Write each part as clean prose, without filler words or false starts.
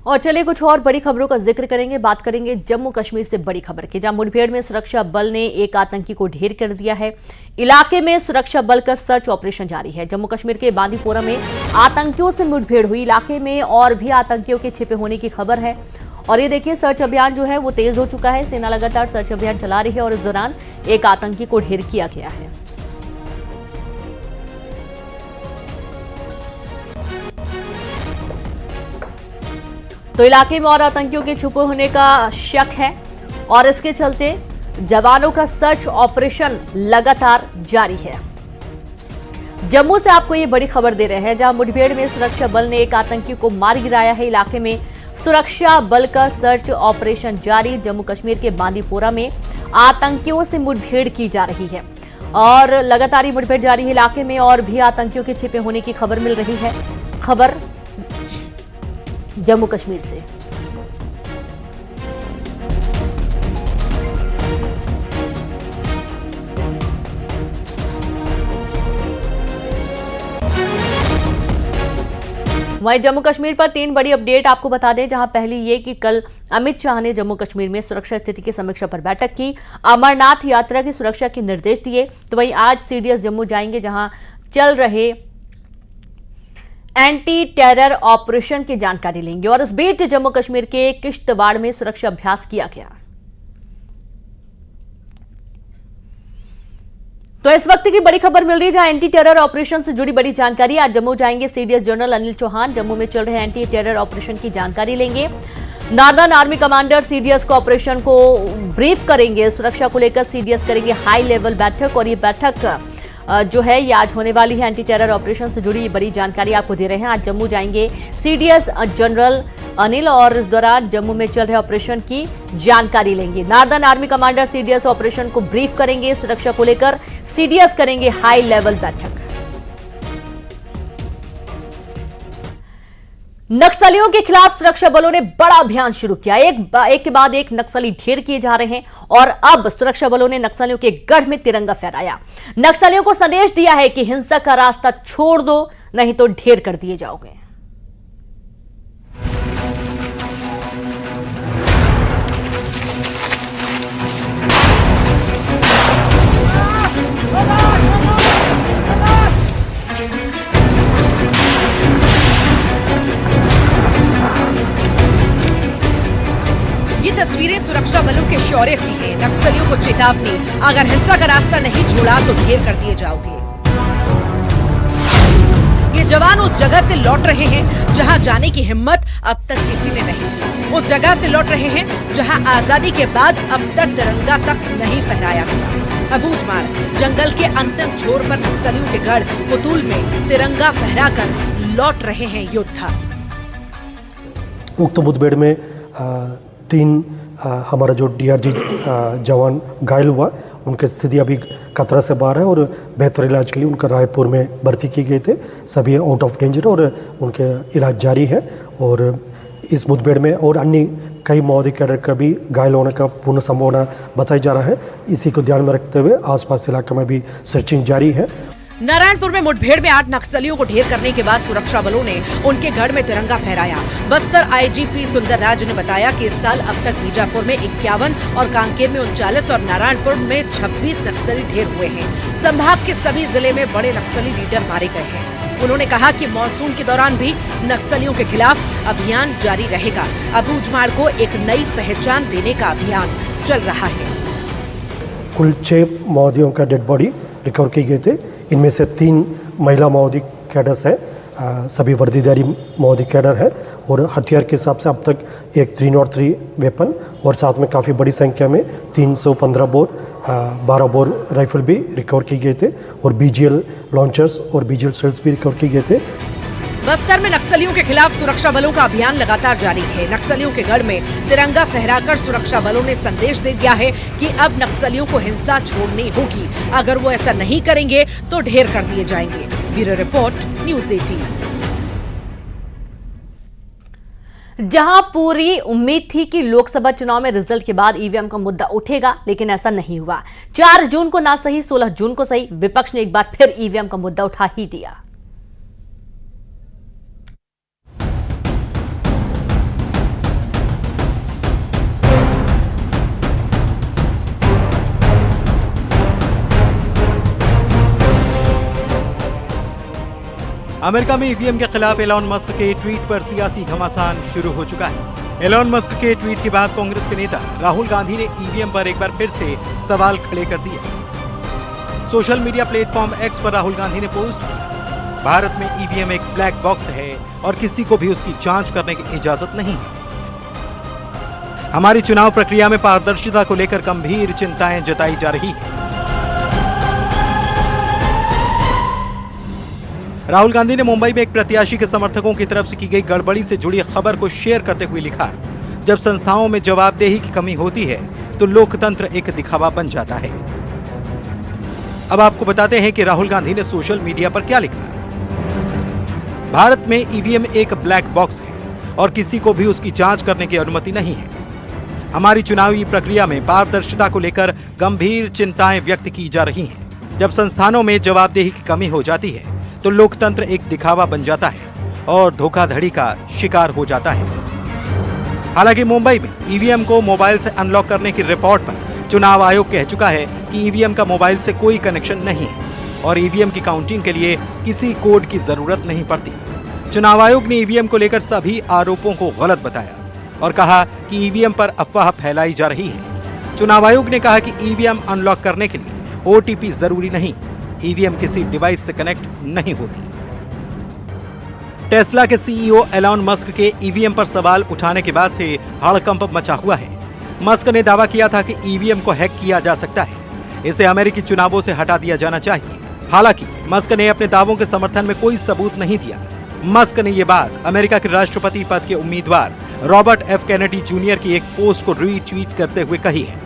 और चलिए कुछ और बड़ी खबरों का जिक्र करेंगे। बात करेंगे जम्मू कश्मीर से बड़ी खबर की, जहां मुठभेड़ में सुरक्षा बल ने एक आतंकी को ढेर कर दिया है। इलाके में सुरक्षा बल का सर्च ऑपरेशन जारी है। जम्मू कश्मीर के बांदीपोरा में आतंकियों से मुठभेड़ हुई। इलाके में और भी आतंकियों के छिपे होने की खबर है और ये देखिए सर्च अभियान जो है वो तेज हो चुका है। सेना लगातार सर्च अभियान चला रही है और इस दौरान एक आतंकी को ढेर किया गया है। तो इलाके में और आतंकियों के छुपे होने का शक है और इसके चलते जवानों का सर्च ऑपरेशन लगातार जारी है। जम्मू से आपको ये बड़ी खबर दे रहे हैं, जहां मुठभेड़ में सुरक्षा बल ने एक आतंकी को मार गिराया है। इलाके में सुरक्षा बल का सर्च ऑपरेशन जारी। जम्मू कश्मीर के बांदीपोरा में आतंकियों से मुठभेड़ की जा रही है और लगातार मुठभेड़ जारी है। इलाके में और भी आतंकियों के छिपे होने की खबर मिल रही है। खबर जम्मू कश्मीर से। वहीं जम्मू कश्मीर पर 3 बड़ी अपडेट आपको बता दें, जहां पहली ये कि कल अमित शाह ने जम्मू कश्मीर में सुरक्षा स्थिति की समीक्षा पर बैठक की। अमरनाथ यात्रा की सुरक्षा के निर्देश दिए। तो वहीं आज सीडीएस जम्मू जाएंगे, जहां चल रहे एंटी टेरर ऑपरेशन की जानकारी लेंगे। और इस बीच जम्मू कश्मीर के किश्तवाड़ में सुरक्षा अभ्यास किया गया। तो इस वक्त की बड़ी खबर मिल रही है, जहां एंटी टेरर ऑपरेशन से जुड़ी बड़ी जानकारी। आज जम्मू जाएंगे सीडीएस जनरल अनिल चौहान। जम्मू में चल रहे एंटी टेरर ऑपरेशन की जानकारी लेंगे। नॉर्दर्न आर्मी कमांडर सीडीएस को ऑपरेशन को ब्रीफ करेंगे। सुरक्षा को लेकर सीडीएस करेंगे हाई लेवल बैठक और ये बैठक जो है ये आज होने वाली है। एंटी टेरर ऑपरेशन से जुड़ी बड़ी जानकारी आपको दे रहे हैं। आज जम्मू जाएंगे सीडीएस जनरल अनिल और इस दौरान जम्मू में चल रहे ऑपरेशन की जानकारी लेंगे। Northern army commander CDS operation को ब्रीफ करेंगे। सुरक्षा को लेकर सीडीएस करेंगे हाई लेवल बैठक। नक्सलियों के खिलाफ सुरक्षा बलों ने बड़ा अभियान शुरू किया। एक के बाद एक नक्सली ढेर किए जा रहे हैं और अब सुरक्षा बलों ने नक्सलियों के गढ़ में तिरंगा फहराया। नक्सलियों को संदेश दिया है कि हिंसा का रास्ता छोड़ दो, नहीं तो ढेर कर दिए जाओगे। ये तस्वीरें सुरक्षा बलों के शौर्य की हैं। नक्सलियों को चेतावनी, अगर हिंसा का रास्ता नहीं छोड़ा तो ढेर कर दिए जाओगे। ये जवान उस जगह से लौट रहे हैं जहां जाने की हिम्मत अब तक किसी ने नहीं की। उस जगह से लौट रहे हैं जहां आजादी के बाद अब तक तिरंगा तक नहीं फहराया गया। अबूझमाड़ जंगल के अंतिम छोर पर नक्सलियों के गढ़ पुतुल में तिरंगा फहराकर लौट रहे हैं योद्धा। उक्त मुठभेड़ में 3 हमारा जो डीआरजी जवान घायल हुआ, उनकी स्थिति अभी खतरा से बाहर है और बेहतर इलाज के लिए उनका रायपुर में भर्ती किए गए थे। सभी आउट ऑफ डेंजर और उनके इलाज जारी है। और इस मुठभेड़ में और अन्य कई माओवादी कैडर का भी घायल होने का पूर्ण संभावना बताया जा रहा है। इसी को ध्यान में रखते हुए आसपास इलाके में भी सर्चिंग जारी है। नारायणपुर में मुठभेड़ में 8 नक्सलियों को ढेर करने के बाद सुरक्षा बलों ने उनके गढ़ में तिरंगा फहराया। बस्तर आईजीपी सुंदर राज ने बताया कि इस साल अब तक बीजापुर में 51 और कांकेर में 39 और नारायणपुर में 26 नक्सली ढेर हुए हैं। संभाग के सभी जिले में बड़े नक्सली लीडर मारे गए हैं। उन्होंने कहा कि मानसून के दौरान भी नक्सलियों के खिलाफ अभियान जारी रहेगा। अबूझमाड़ को एक नई पहचान देने का अभियान चल रहा है। कुल 6 माओवादियों का डेड बॉडी रिकवर किए गए थे। इनमें से 3 महिला माओवादी कैडर्स हैं। सभी वर्दीधारी माओवादी कैडर हैं और हथियार के हिसाब से अब तक एक 303 वेपन और साथ में काफ़ी बड़ी संख्या में 315 बोर 12 बोर राइफल भी रिकवर किए गए थे और बीजीएल लॉन्चर्स और बीजीएल सेल्स भी रिकवर किए गए थे। बस्तर में नक्सलियों के खिलाफ सुरक्षा बलों का अभियान लगातार जारी है। नक्सलियों के गढ़ में तिरंगा फहराकर सुरक्षा बलों ने संदेश दे दिया है कि अब नक्सलियों को हिंसा छोड़नी होगी। अगर वो ऐसा नहीं करेंगे तो ढेर कर दिए जाएंगे। Bureau report, news 18। जहां पूरी उम्मीद थी कि लोकसभा चुनाव में रिजल्ट के बाद ईवीएम का मुद्दा उठेगा, लेकिन ऐसा नहीं हुआ। 4 जून को ना सही 16 जून को सही, विपक्ष ने एक बार फिर ईवीएम का मुद्दा उठा ही दिया। अमेरिका में ईवीएम के खिलाफ एलॉन मस्क के ट्वीट पर सियासी घमासान शुरू हो चुका है। एलॉन मस्क के ट्वीट के बाद कांग्रेस के नेता राहुल गांधी ने ईवीएम पर एक बार फिर से सवाल खड़े कर दिए। सोशल मीडिया प्लेटफॉर्म एक्स पर राहुल गांधी ने पोस्ट किया, भारत में ईवीएम एक ब्लैक बॉक्स है और किसी को भी उसकी जांच करने की इजाजत नहीं है। हमारी चुनाव प्रक्रिया में पारदर्शिता को लेकर गंभीर चिंताएं जताई जा रही है। राहुल गांधी ने मुंबई में एक प्रत्याशी के समर्थकों की तरफ से की गई गड़बड़ी से जुड़ी खबर को शेयर करते हुए लिखा, जब संस्थाओं में जवाबदेही की कमी होती है तो लोकतंत्र एक दिखावा बन जाता है। अब आपको बताते हैं कि राहुल गांधी ने सोशल मीडिया पर क्या लिखा। भारत में ईवीएम एक ब्लैक बॉक्स है और किसी को भी उसकी जांच करने की अनुमति नहीं है। हमारी चुनावी प्रक्रिया में पारदर्शिता को लेकर गंभीर चिंताएं व्यक्त की जा रही हैं। जब संस्थानों में जवाबदेही की कमी हो जाती है तो लोकतंत्र एक दिखावा बन जाता है और धोखाधड़ी का शिकार हो जाता है। हालांकि मुंबई में ईवीएम को मोबाइल से अनलॉक करने की रिपोर्ट पर चुनाव आयोग कह चुका है कि ईवीएम का मोबाइल से कोई कनेक्शन नहीं है और ईवीएम की काउंटिंग के लिए किसी कोड की जरूरत नहीं पड़ती। चुनाव आयोग ने ईवीएम को लेकर सभी आरोपों को गलत बताया और कहा कि ईवीएम पर अफवाह फैलाई जा रही है। चुनाव आयोग ने कहा कि ईवीएम अनलॉक करने के लिए ओटीपी जरूरी नहीं, ईवीएम किसी डिवाइस से कनेक्ट नहीं होती। टेस्ला के सीईओ एलॉन मस्क के ईवीएम पर सवाल उठाने के बाद से हड़कंप मचा हुआ है। मस्क ने दावा किया था कि ईवीएम को हैक किया जा सकता है, इसे अमेरिकी चुनावों से हटा दिया जाना चाहिए। हालांकि मस्क ने अपने दावों के समर्थन में कोई सबूत नहीं दिया। मस्क ने ये बात अमेरिका के राष्ट्रपति पद के उम्मीदवार रॉबर्ट एफ कैनेडी जूनियर की एक पोस्ट को रीट्वीट करते हुए कही है।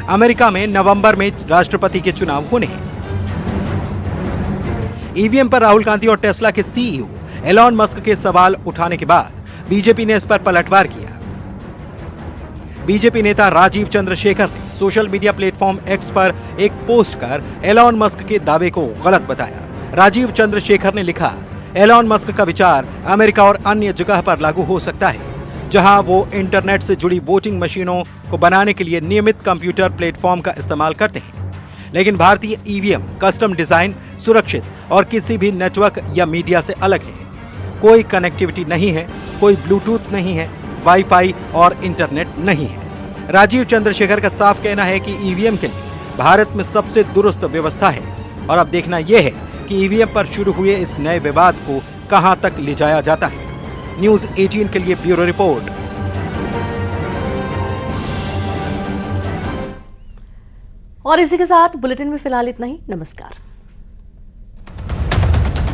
अमेरिका में नवंबर में राष्ट्रपति के चुनाव होने हैं। ईवीएम पर राहुल गांधी और टेस्ला के सीईओ एलॉन मस्क के सवाल उठाने के बाद बीजेपी ने इस पर पलटवार किया। बीजेपी नेता राजीव चंद्रशेखर ने सोशल मीडिया प्लेटफॉर्म एक्स पर एक पोस्ट कर एलॉन मस्क के दावे को गलत बताया। राजीव चंद्रशेखर ने लिखा, एलॉन मस्क का विचार अमेरिका और अन्य जगह पर लागू हो सकता है जहां वो इंटरनेट से जुड़ी वोटिंग मशीनों को बनाने के लिए नियमित कंप्यूटर प्लेटफॉर्म का इस्तेमाल करते हैं, लेकिन भारतीय ईवीएम कस्टम डिजाइन, सुरक्षित और किसी भी नेटवर्क या मीडिया से अलग है। कोई कनेक्टिविटी नहीं है, कोई ब्लूटूथ नहीं है, वाईफाई और इंटरनेट नहीं है। राजीव चंद्रशेखर का साफ कहना है कि ईवीएम के लिए भारत में सबसे दुरुस्त व्यवस्था है और अब देखना यह है कि ईवीएम पर शुरू हुए इस नए विवाद को कहां तक ले जाया जाता है। न्यूज़ 18 के लिए ब्यूरो रिपोर्ट। और इसी के साथ बुलेटिन में फिलहाल इतना ही। नमस्कार।